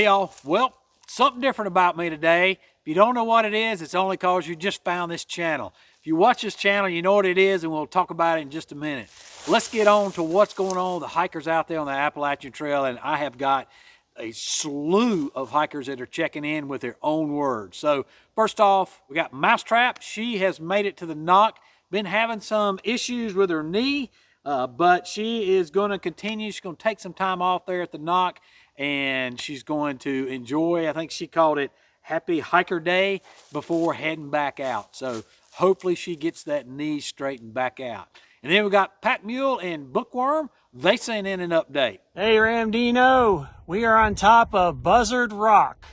Hey y'all, well, something different about me today. If you don't know what it is, it's only because you just found this channel. If you watch this channel, you know what it is, and we'll talk about it in just a minute. Let's get on to what's going on with the hikers out there on the Appalachian Trail, and I have got a slew of hikers that are checking in with their own words. So first off, we got Mousetrap. She has made it to the knock, been having some issues with her knee, but she is going to continue. She's going to take some time off there at the knock, and she's going to enjoy, I think she called it Happy Hiker Day, before heading back out. So hopefully she gets that knee straightened back out. And then we got Pack Mule and Bookworm. They sent in an update. Hey Ramdino, we are on top of Buzzard Rock.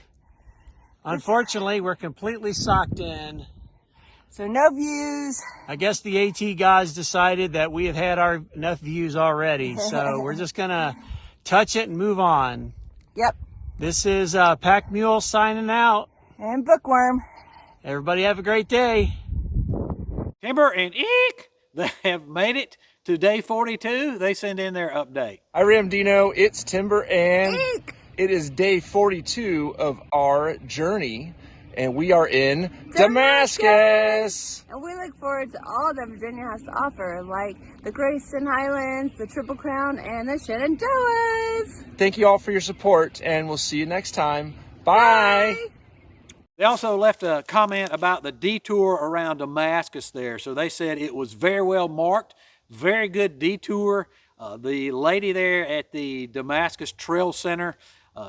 Unfortunately, we're completely socked in. So no views. I guess the AT guys decided that we have had our enough views already, so we're just gonna touch it and move on. Yep. This is Pack Mule signing out. And Bookworm. Everybody have a great day. Timber and Eek, they have made it to day 42. They send in their update. Hi Ramdino, it's Timber and Eek. it is day 42 of our journey and we are in Damascus. And we look forward to all that Virginia has to offer, like the Grayson Highlands, the Triple Crown, and the Shenandoahs. Thank you all for your support and we'll see you next time. Bye. They also left a comment about the detour around Damascus there. So they said it was very well marked, very good detour. The lady there at the Damascus Trail Center,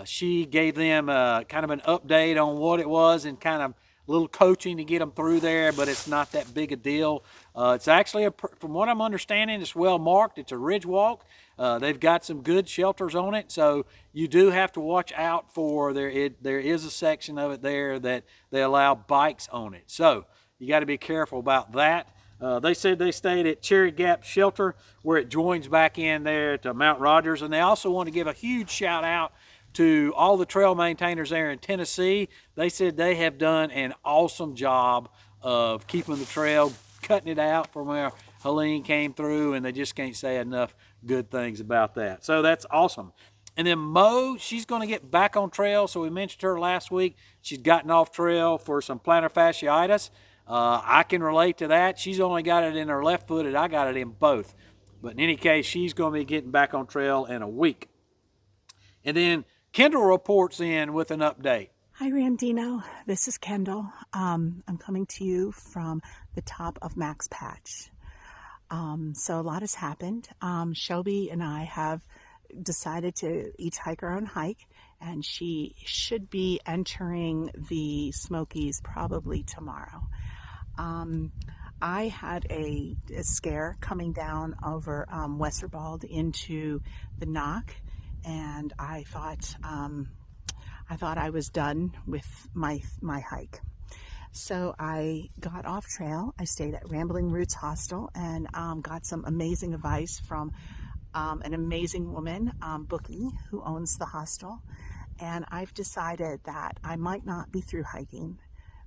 she gave them kind of an update on what it was and kind of a little coaching to get them through there, but it's not that big a deal. It's actually, from what I'm understanding, it's well marked. It's a ridge walk. They've got some good shelters on it, so you do have to watch out for there is a section of it there that they allow bikes on it. So you got to be careful about that. They said they stayed at Cherry Gap Shelter where it joins back in there to Mount Rogers, and they also want to give a huge shout out to all the trail maintainers there in Tennessee. They said they have done an awesome job of keeping the trail, cutting it out from where Helene came through, and they just can't say enough good things about that. So that's awesome. And then Mo, she's going to get back on trail. So we mentioned her last week. She's gotten off trail for some plantar fasciitis. I can relate to that. She's only got it in her left foot, and I got it in both. But in any case, she's going to be getting back on trail in a week. And then Kendall reports in with an update. Hi Ramdino, this is Kendall. I'm coming to you from the top of Max Patch. So a lot has happened. Shelby and I have decided to each hike our own hike, and she should be entering the Smokies probably tomorrow. I had a scare coming down over Westerwald into the Knock, and I thought I was done with my hike. So I got off trail. I stayed at Rambling Roots Hostel and got some amazing advice from an amazing woman, Bookie, who owns the hostel. And I've decided that I might not be through hiking,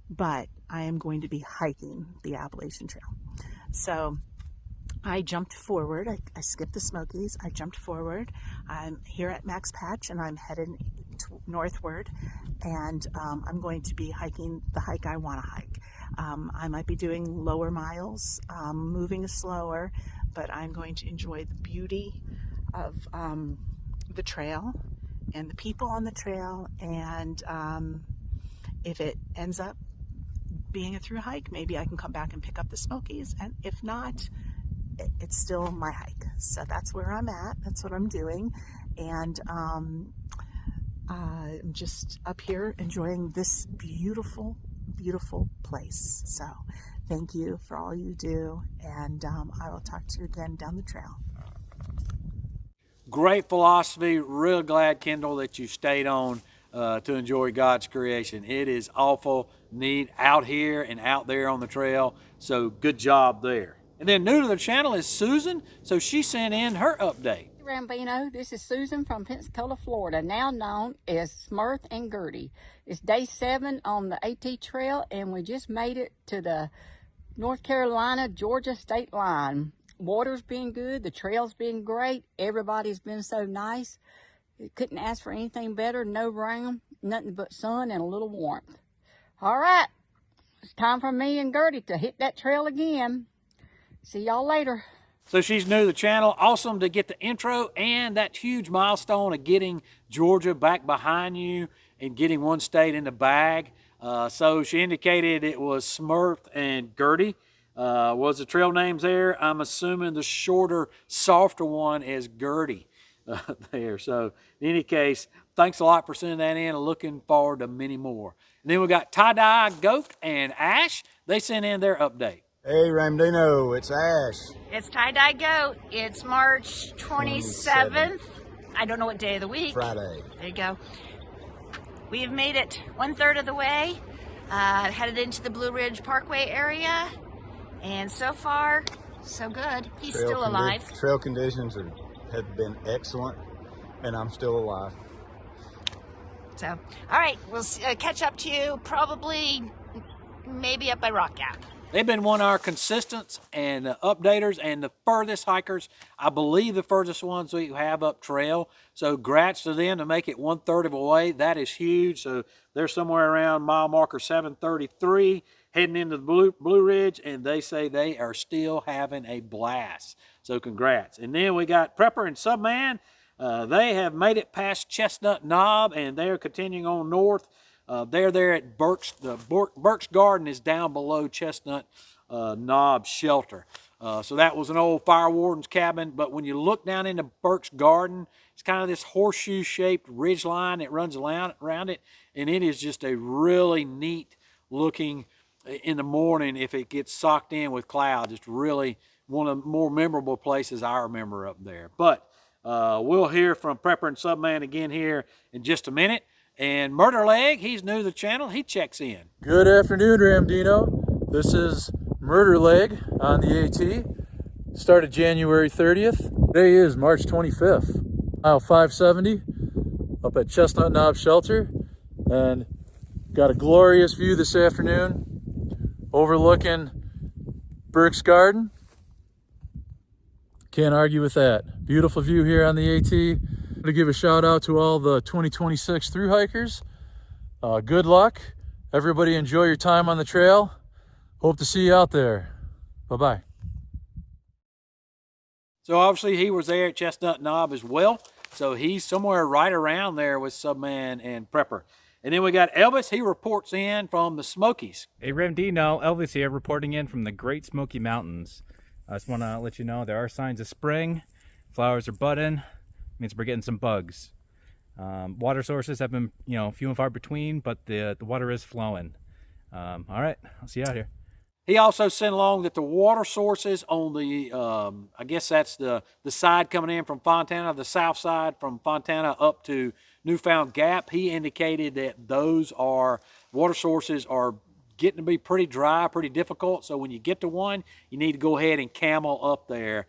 but I am going to be hiking the Appalachian Trail. So I jumped forward. I skipped the Smokies. I jumped forward. I'm here at Max Patch and I'm headed northward, and I'm going to be hiking the hike I want to hike. I might be doing lower miles, moving slower, but I'm going to enjoy the beauty of the trail and the people on the trail, and if it ends up being a through hike, maybe I can come back and pick up the Smokies, and if not, it's still my hike. So that's where I'm at. That's what I'm doing. And I'm just up here enjoying this beautiful, beautiful place. So thank you for all you do. And I will talk to you again down the trail. Great philosophy. Real glad, Kendall, that you stayed on to enjoy God's creation. It is awful neat out here and out there on the trail. So good job there. And then new to the channel is Susan, so she sent in her update. Rambino, this is Susan from Pensacola, Florida, now known as Smurth and Gertie. It's day 7 on the AT Trail, and we just made it to the North Carolina-Georgia state line. Water's been good, the trail's been great, everybody's been so nice. It couldn't ask for anything better. No rain, nothing but sun and a little warmth. All right, it's time for me and Gertie to hit that trail again. See y'all later. So she's new to the channel. Awesome to get the intro and that huge milestone of getting Georgia back behind you and getting one state in the bag. So she indicated it was Smurf and Gertie. Was the trail names there? I'm assuming the shorter, softer one is Gertie there. So in any case, thanks a lot for sending that in. Looking forward to many more. And then we got Tie-Dye Goat and Ash. They sent in their update. Hey Ramdino, it's Ash. It's Tie-Dye Goat. It's March 27th. I don't know what day of the week. Friday. There you go. We have made it 1/3 of the way, headed into the Blue Ridge Parkway area, and so far, so good. He's still alive. Trail conditions have been excellent, and I'm still alive. So, all right, we'll catch up to you probably maybe up by Rock Gap. They've been one of our consistents and updaters and the furthest hikers. I believe the furthest ones we have up trail. So grats to them to make it 1/3 of the way. That is huge. So they're somewhere around mile marker 733 heading into the Blue Ridge, and they say they are still having a blast. So congrats. And then we got Prepper and Subman. They have made it past Chestnut Knob, and they're continuing on north. They're there at Burkes. The Burkes Garden is down below Chestnut Knob Shelter. So that was an old fire warden's cabin. But when you look down into Burkes Garden, it's kind of this horseshoe-shaped ridge line that runs around it. And it is just a really neat looking in the morning if it gets socked in with clouds. It's really one of the more memorable places I remember up there. But we'll hear from Prepper and Subman again here in just a minute. And Murder Leg, he's new to the channel. He checks in. Good afternoon, Ramdino. This is Murder Leg on the AT. Started January 30th. Today is March 25th. Mile 570 up at Chestnut Knob Shelter. And got a glorious view this afternoon overlooking Burkes Garden. Can't argue with that. Beautiful view here on the AT. To give a shout out to all the 2026 thru hikers. Good luck. Everybody enjoy your time on the trail. Hope to see you out there. Bye-bye. So obviously he was there at Chestnut Knob as well. So he's somewhere right around there with Subman and Prepper. And then we got Elvis. He reports in from the Smokies. Hey Ramdino, Elvis here reporting in from the Great Smoky Mountains. I just want to let you know there are signs of spring. Flowers are budding. Means we're getting some bugs. Water sources have been, few and far between, but the water is flowing. All right, I'll see you out here. He also sent along that the water sources on the, I guess that's the side coming in from Fontana, the south side from Fontana up to Newfound Gap. He indicated that those water sources are getting to be pretty dry, pretty difficult. So when you get to one, you need to go ahead and camel up there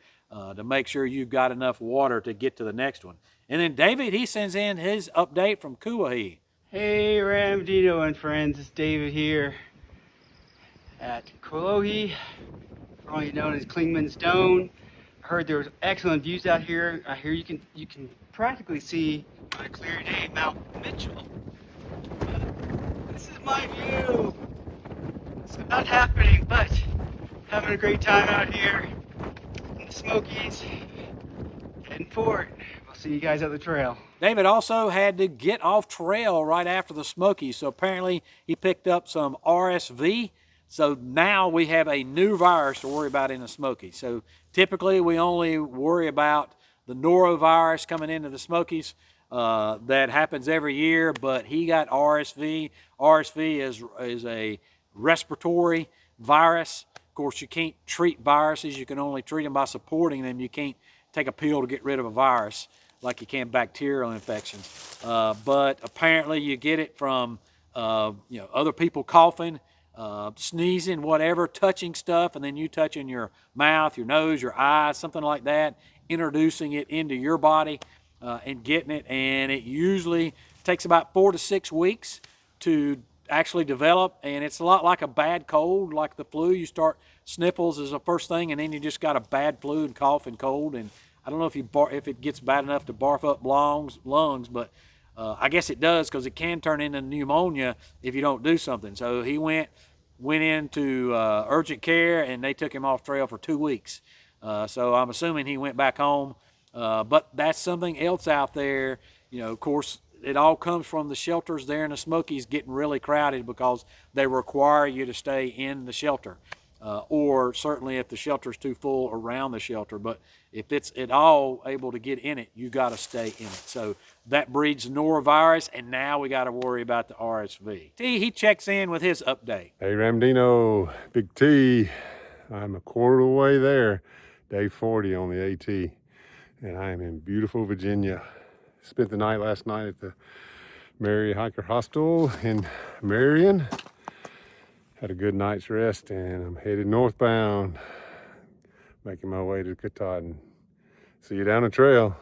to make sure you've got enough water to get to the next one. And then David, he sends in his update from Kuwahi. Hey Ramdino and friends, it's David here at Kuwahi, formerly known as Clingman's Dome. I heard there was excellent views out here. I hear you can practically see on a clear day Mount Mitchell. This is my view. It's not happening, but having a great time out here. Smokies, heading for it. We'll see you guys at the trail. David also had to get off trail right after the Smokies, so apparently he picked up some RSV. So now we have a new virus to worry about in the Smokies. So typically we only worry about the norovirus coming into the Smokies. That happens every year, but he got RSV. RSV is a respiratory virus. Of course, you can't treat viruses. You can only treat them by supporting them. You can't take a pill to get rid of a virus like you can bacterial infections. But apparently you get it from other people coughing, sneezing, whatever, touching stuff, and then you touching your mouth, your nose, your eyes, something like that, introducing it into your body and getting it. And it usually takes about 4 to 6 weeks to actually develop, and it's a lot like a bad cold, like the flu. You start sniffles as the first thing, and then you just got a bad flu and cough and cold. And I don't know if it gets bad enough to barf up lungs, but I guess it does, because it can turn into pneumonia if you don't do something. So he went into urgent care, and they took him off trail for 2 weeks. So I'm assuming he went back home. But that's something else out there. You know, of course, it all comes from the shelters there in the Smokies getting really crowded because they require you to stay in the shelter. Or certainly if the shelter's too full, around the shelter. But if it's at all able to get in it, you got to stay in it. So that breeds norovirus, and now we got to worry about the RSV. T, he checks in with his update. Hey Ramdino, Big T. I'm a quarter of the way there, day 40 on the AT, and I am in beautiful Virginia. Spent the night last night at the Mary Hiker Hostel in Marion. Had a good night's rest, and I'm headed northbound, making my way to Katahdin. See you down the trail.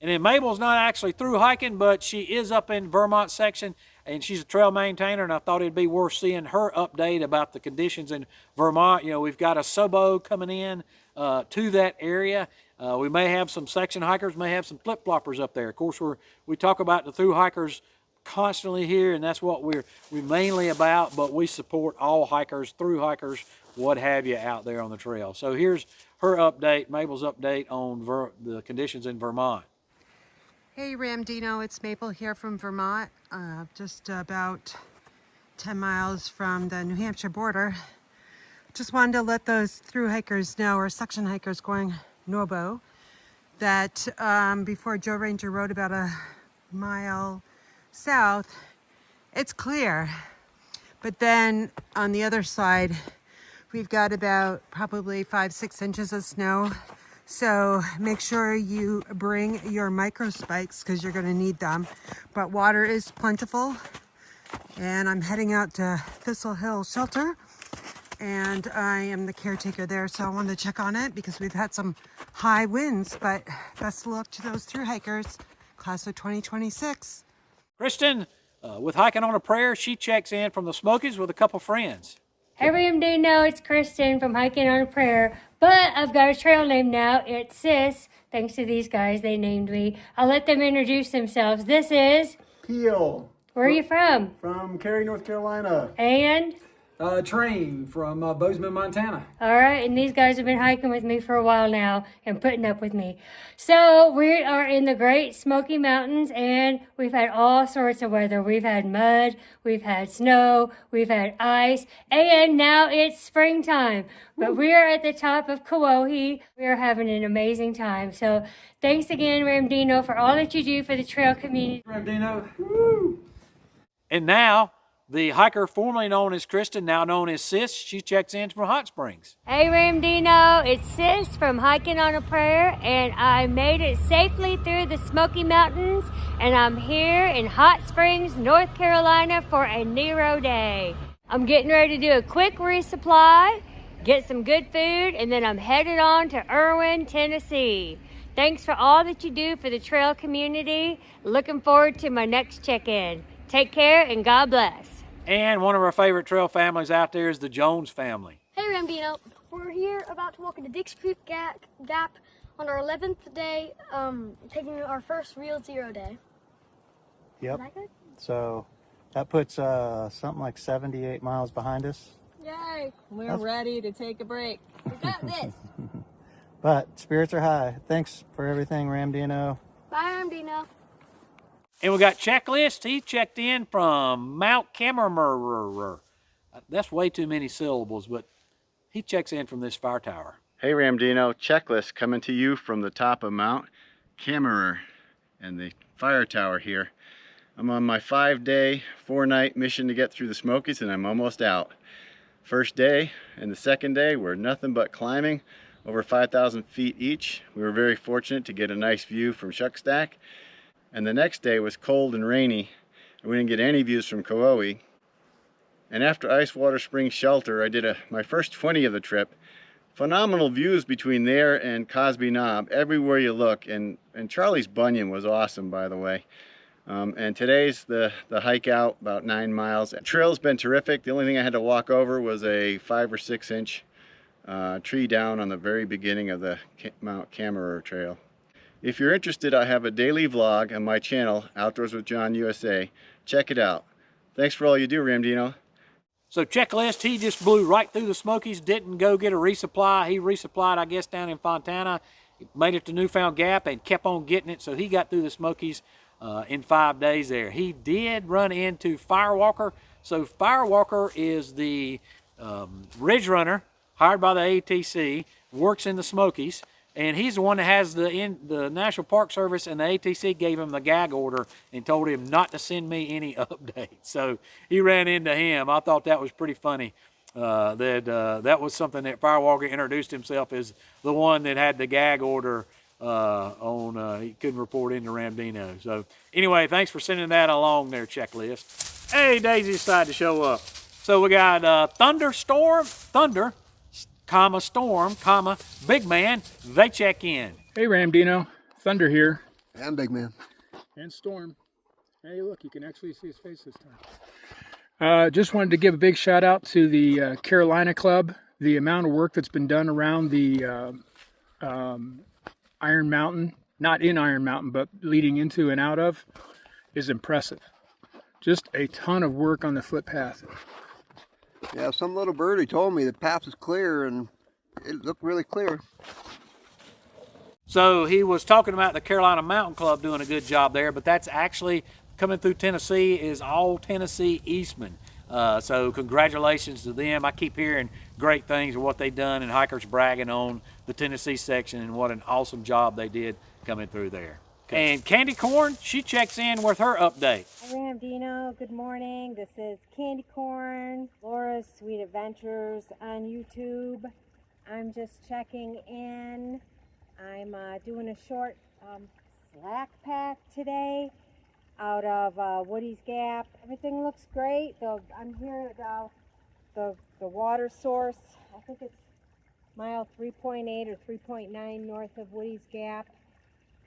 And then Mabel's not actually through hiking, but she is up in Vermont section, and she's a trail maintainer, and I thought it'd be worth seeing her update about the conditions in Vermont. You know, we've got a subo coming in to that area. We may have some section hikers, may have some flip-floppers up there. Of course, we talk about the through hikers constantly here, and that's what we're mainly about, but we support all hikers, through hikers, what have you, out there on the trail. So here's her update, Mabel's update on the conditions in Vermont. Hey Ramdino, it's Maple here from Vermont, just about 10 miles from the New Hampshire border. Just wanted to let those through hikers know, or section hikers going norbo, that before Joe Ranger Road, about a mile south, it's clear. But then on the other side, we've got about probably 5-6 inches of snow. So make sure you bring your micro spikes, because you're going to need them. But water is plentiful, and I'm heading out to Thistle Hill Shelter, and I am the caretaker there, so I wanted to check on it because we've had some high winds. But best of luck to those through hikers, class of 2026. Kristen, with Hiking on a Prayer, she checks in from the Smokies with a couple friends. Hey Ramdino, it's Kristen from Hiking on a Prayer, but I've got a trail name now. It's Sis. Thanks to these guys, they named me. I'll let them introduce themselves. This is Peel. Where are you from? From Cary, North Carolina. And Train from Bozeman, Montana. all right, and these guys have been hiking with me for a while now and putting up with me. So we are in the Great Smoky Mountains, and we've had all sorts of weather. We've had mud, we've had snow, we've had ice, and now it's springtime. But we are at the top of Kauai. We are having an amazing time. So thanks again, Ramdino, for all that you do for the trail community. Ramdino. Woo! And now, the hiker formerly known as Kristen, now known as Sis, she checks in from Hot Springs. Hey Ramdino, it's Sis from Hiking on a Prayer, and I made it safely through the Smoky Mountains, and I'm here in Hot Springs, North Carolina for a Nero day. I'm getting ready to do a quick resupply, get some good food, and then I'm headed on to Irwin, Tennessee. Thanks for all that you do for the trail community. Looking forward to my next check-in. Take care and God bless. And one of our favorite trail families out there is the Jones family. Hey Ramdino, we're here about to walk into Dix Creek Gap on our 11th day, taking our first real zero day. Yep. Is that good? So that puts something like 78 miles behind us. Yay! We're ready to take a break. We got this. But spirits are high. Thanks for everything, Ramdino. Bye Ramdino. And we got checklist. He checked in from Mount Camino. That's way too many syllables, but he checks in from this fire tower. Hey Ramdino, checklist coming to you from the top of Mount Camino and the fire tower here. I'm on my 5-day, 4-night mission to get through the Smokies, and I'm almost out. First day and the second day were nothing but climbing, over 5,000 feet each. We were very fortunate to get a nice view from Shuckstack. And the next day was cold and rainy, and we didn't get any views from Kauai. And after Icewater Springs Shelter, I did my first 20 of the trip. Phenomenal views between there and Cosby Knob, everywhere you look. And Charlie's Bunyan was awesome, by the way. And today's the hike out, about 9 miles. The trail's been terrific. The only thing I had to walk over was a 5 or 6 inch tree down on the very beginning of the Mount Camino trail. If you're interested, I have a daily vlog on my channel, Outdoors with John USA. Check it out. Thanks for all you do, Ramdino. So checklist, he just blew right through the Smokies, didn't go get a resupply. He resupplied, I guess, down in Fontana, made it to Newfound Gap and kept on getting it. So he got through the Smokies in 5 days there. He did run into Firewalker. So Firewalker is the ridge runner hired by the ATC, works in the Smokies, and he's the one that has the National Park Service, and the ATC gave him the gag order and told him not to send me any updates. So he ran into him. I thought that was pretty funny. That was something that Firewalker introduced himself as the one that had the gag order he couldn't report into Ramdino. So anyway, thanks for sending that along there, checklist. Hey, Daisy decided to show up. So we got thunderstorm, thunder, comma, storm, comma, big man, they check in. Hey Ramdino, Thunder here. And Big Man. And Storm. Hey look, you can actually see his face this time. Just wanted to give a big shout out to the Carolina Club. The amount of work that's been done around the Iron Mountain, not in Iron Mountain, but leading into and out of, is impressive. Just a ton of work on the footpath. Yeah, some little birdie told me the path is clear, and it looked really clear. So he was talking about the Carolina Mountain Club doing a good job there, but that's actually coming through Tennessee is all Tennessee Eastman. So congratulations to them. I keep hearing great things of what they've done, and hikers bragging on the Tennessee section and what an awesome job they did coming through there. Okay. And Candy Corn, she checks in with her update. Hi Ramdino, good morning. This is Candy Corn, Laura's Sweet Adventures on YouTube. I'm just checking in. I'm doing a short slack pack today out of Woody's Gap. Everything looks great. I'm here at the water source. I think it's mile 3.8 or 3.9 north of Woody's Gap.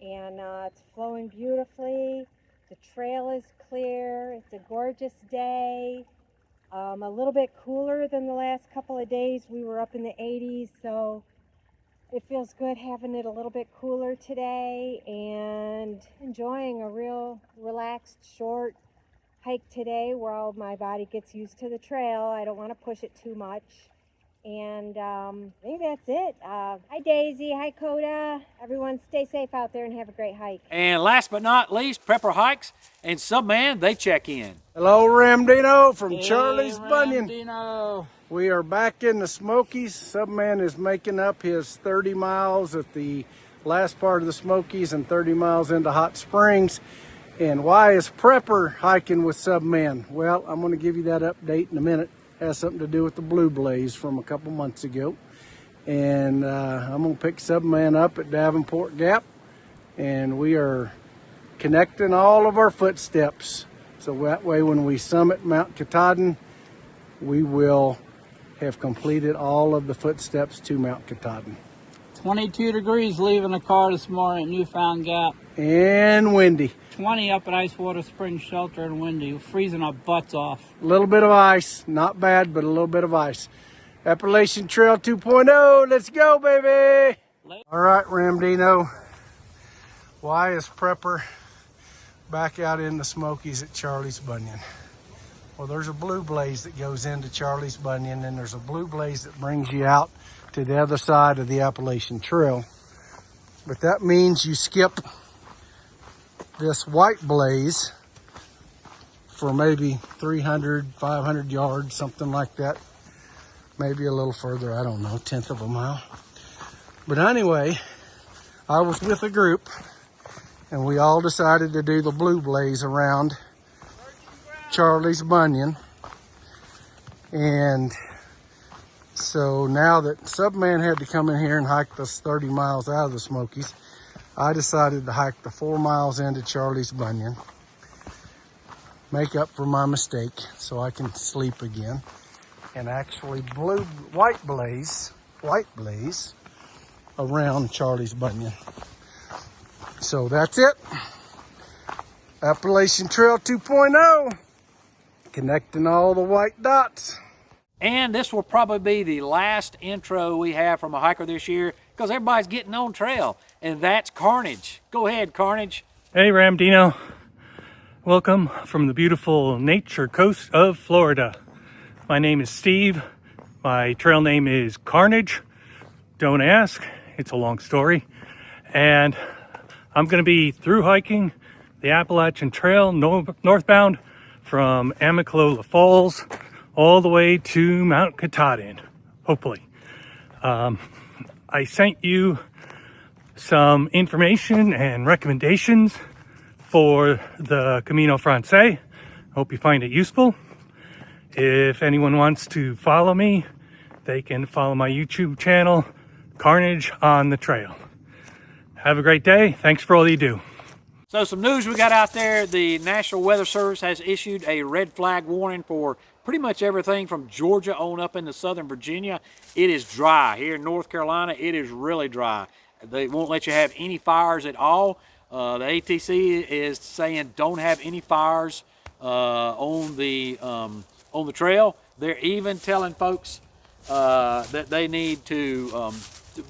And it's flowing beautifully. The trail is clear. It's a gorgeous day. A little bit cooler than the last couple of days. We were up in the 80s, so it feels good having it a little bit cooler today and enjoying a real relaxed short hike today while my body gets used to the trail. I don't want to push it too much. And I think that's it. Hi Daisy, hi Coda. Everyone stay safe out there and have a great hike. And last but not least, Prepper Hikes and Subman, they check in. Hello Ramdino from Charlie's Bunyan. We are back in the Smokies. Subman is making up his 30 miles at the last part of the Smokies and 30 miles into Hot Springs. And why is Prepper hiking with Subman? Well, I'm going to give you that update in a minute. Has something to do with the Blue Blaze from a couple months ago. And I'm going to pick Subman up at Davenport Gap. And we are connecting all of our footsteps. So that way when we summit Mount Katahdin, we will have completed all of the footsteps to Mount Katahdin. 22 degrees leaving the car this morning at Newfound Gap. And windy. 20 up at Icewater Springs Shelter and windy. We're freezing our butts off. A little bit of ice. Not bad, but a little bit of ice. Appalachian Trail 2.0. Let's go, baby. All right, Ramdino. Why is Prepper back out in the Smokies at Charlie's Bunyan? Well, there's a Blue Blaze that goes into Charlie's Bunyan, and there's a Blue Blaze that brings you out to the other side of the Appalachian Trail. But that means you skip this White Blaze for maybe 300, 500 yards, something like that. Maybe a little further, I don't know, 1/10 of a mile. But anyway, I was with a group and we all decided to do the Blue Blaze around Charlie's Bunyan. And so now that Subman had to come in here and hike this 30 miles out of the Smokies, I decided to hike the 4 miles into Charlie's Bunyan, make up for my mistake so I can sleep again, and actually white blaze around Charlie's Bunyan. So that's it. Appalachian Trail 2.0, connecting all the white dots. And this will probably be the last intro we have from a hiker this year, because everybody's getting on trail, and that's Carnage. Go ahead, Carnage. Hey, Ramdino. Welcome from the beautiful nature coast of Florida. My name is Steve. My trail name is Carnage. Don't ask, it's a long story. And I'm going to be through hiking the Appalachian Trail northbound from Amicalola Falls all the way to Mount Katahdin, hopefully. I sent you some information and recommendations for the Camino Francais. Hope you find it useful. If anyone wants to follow me, they can follow my YouTube channel, Carnage on the Trail. Have a great day. Thanks for all you do. So some news we got out there. The National Weather Service has issued a red flag warning for pretty much everything from Georgia on up into southern Virginia. It is dry. Here in North Carolina, it is really dry. They won't let you have any fires at all. The ATC is saying don't have any fires on the trail. They're even telling folks that they need to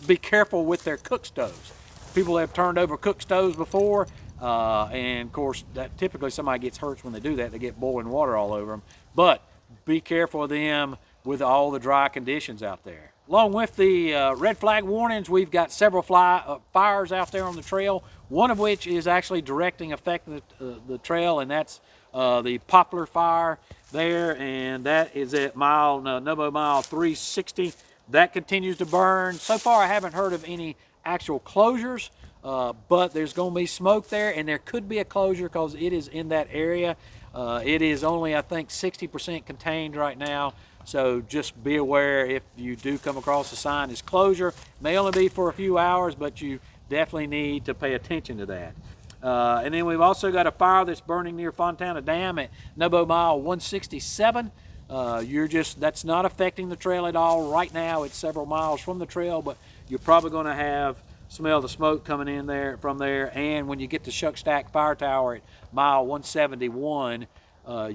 be careful with their cook stoves. People have turned over cook stoves before, and of course, that typically somebody gets hurt when they do that. They get boiling water all over them. But be careful of them with all the dry conditions out there. Along with the red flag warnings, we've got several fires out there on the trail, one of which is actually directing affecting the trail, and that's the Poplar Fire there, and that is at Nobo mile 360. That continues to burn. So far, I haven't heard of any actual closures, but there's going to be smoke there, and there could be a closure because it is in that area. It is only, I think, 60% contained right now. So just be aware if you do come across a sign as closure. It may only be for a few hours, but you definitely need to pay attention to that. And then we've also got a fire that's burning near Fontana Dam at Nobo mile 167. That's not affecting the trail at all. Right now it's several miles from the trail, but you're probably going to smell the smoke coming in there from there. And when you get to Shuckstack Fire Tower at mile 171,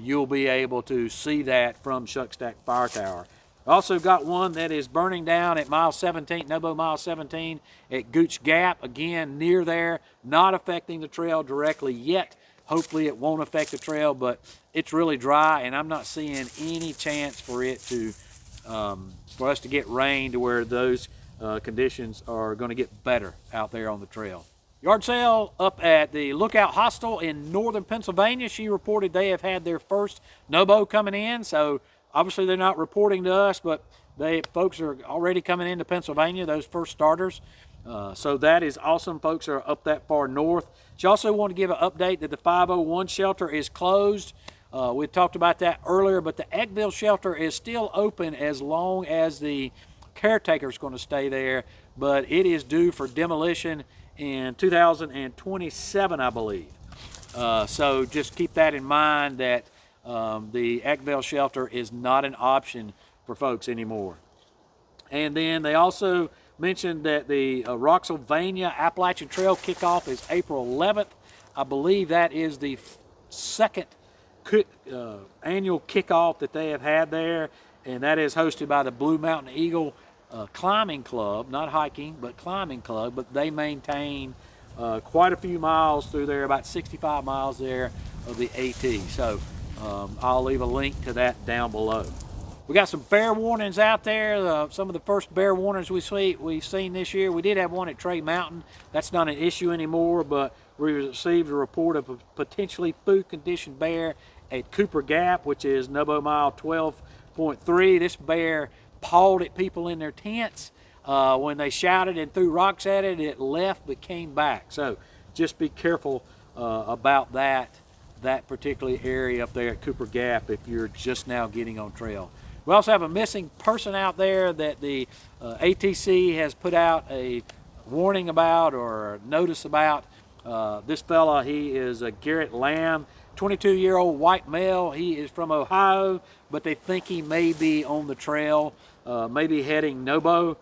you'll be able to see that from Shuckstack Fire Tower. Also got one that is burning down at mile 17, Nobo mile 17 at Gooch Gap. Again, near there, not affecting the trail directly yet. Hopefully it won't affect the trail, but it's really dry, and I'm not seeing any chance for it to, for us to get rain to where those conditions are going to get better out there on the trail. Yard sale up at the Lookout Hostel in northern Pennsylvania. She reported they have had their first Nobo coming in, so obviously they're not reporting to us, but folks are already coming into Pennsylvania, those first starters. So that is awesome. Folks are up that far north. She also wanted to give an update that the 501 shelter is closed. We talked about that earlier, but the Eggville shelter is still open as long as the caretaker is going to stay there, but it is due for demolition in 2027, I believe. So just keep that in mind that the Eggville shelter is not an option for folks anymore. And then they also mentioned that the Roxylvania Appalachian Trail kickoff is April 11th. I believe that is the second annual kickoff that they have had there, and that is hosted by the Blue Mountain Eagle Climbing Club, not hiking, but climbing club, but they maintain quite a few miles through there, about 65 miles there of the AT. So I'll leave a link to that down below. We got some bear warnings out there. Some of the first bear warnings we've seen this year. We did have one at Trey Mountain. That's not an issue anymore, but we received a report of a potentially food conditioned bear at Cooper Gap, which is Nobo mile 12.3. This bear pawed at people in their tents. When they shouted and threw rocks at it, it left but came back. So just be careful about that particular area up there at Cooper Gap if you're just now getting on trail. We also have a missing person out there that the ATC has put out a warning about or a notice about. This fella, he is Garrett Lamb, 22-year-old white male. He is from Ohio, but they think he may be on the trail, maybe heading Nobo,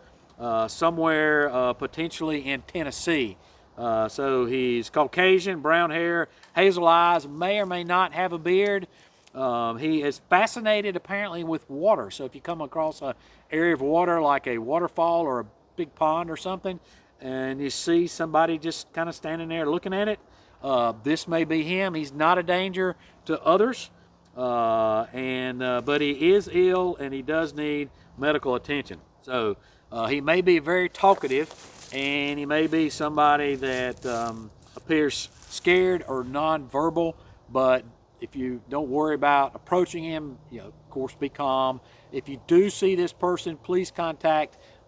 somewhere potentially in Tennessee. So he's Caucasian, brown hair, hazel eyes, may or may not have a beard. He is fascinated apparently with water. So if you come across an area of water like a waterfall or a big pond or something, and you see somebody just kind of standing there looking at it, this may be him. He's not a danger to others, but he is ill and he does need medical attention. So he may be very talkative, and he may be somebody that appears scared or non-verbal, but if you don't worry about approaching him, of course, be calm. If you do see this person, please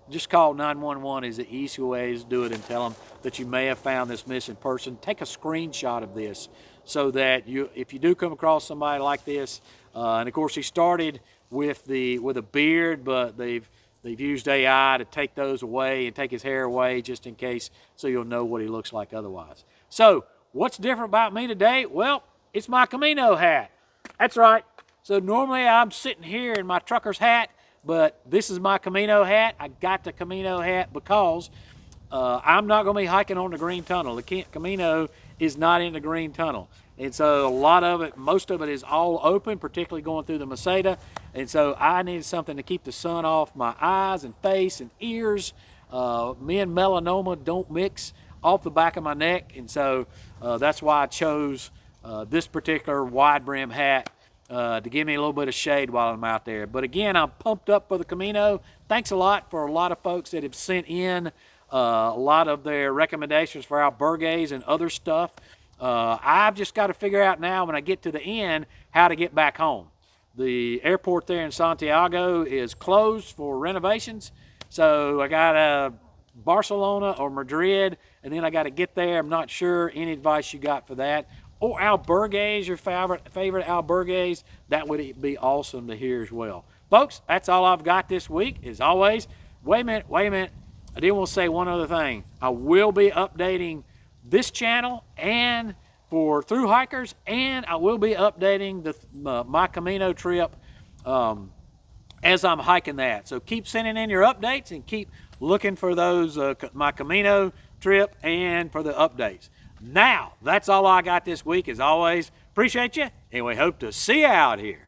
just call 911 is the easy way to do it, and tell them that you may have found this missing person. Take a screenshot of this so that if you do come across somebody like this, and of course he started with a beard, but they've used AI to take those away and take his hair away just in case, so you'll know what he looks like otherwise. So what's different about me today? Well, it's my Camino hat. That's right. So normally I'm sitting here in my trucker's hat, but this is my Camino hat. I got the Camino hat because I'm not going to be hiking on the Green Tunnel. The Camino is not in the Green Tunnel. And so most of it is all open, particularly going through the Meseta. And so I needed something to keep the sun off my eyes and face and ears. Me and melanoma don't mix off the back of my neck. And so that's why I chose this particular wide brim hat to give me a little bit of shade while I'm out there. But again, I'm pumped up for the Camino. Thanks a lot for a lot of folks that have sent in a lot of their recommendations for albergues and other stuff. I've just got to figure out now when I get to the end how to get back home. The airport there in Santiago is closed for renovations, so I got Barcelona or Madrid, and then I got to get there. I'm not sure. Any advice you got for that? Or albergues, your favorite albergues, that would be awesome to hear as well. Folks, that's all I've got this week. As always, wait a minute. I did want to say one other thing. I will be updating this channel and for through hikers, and I will be updating my Camino trip as I'm hiking that. So keep sending in your updates and keep looking for those my Camino trip and for the updates. Now, that's all I got this week. As always, appreciate you, and we hope to see you out here.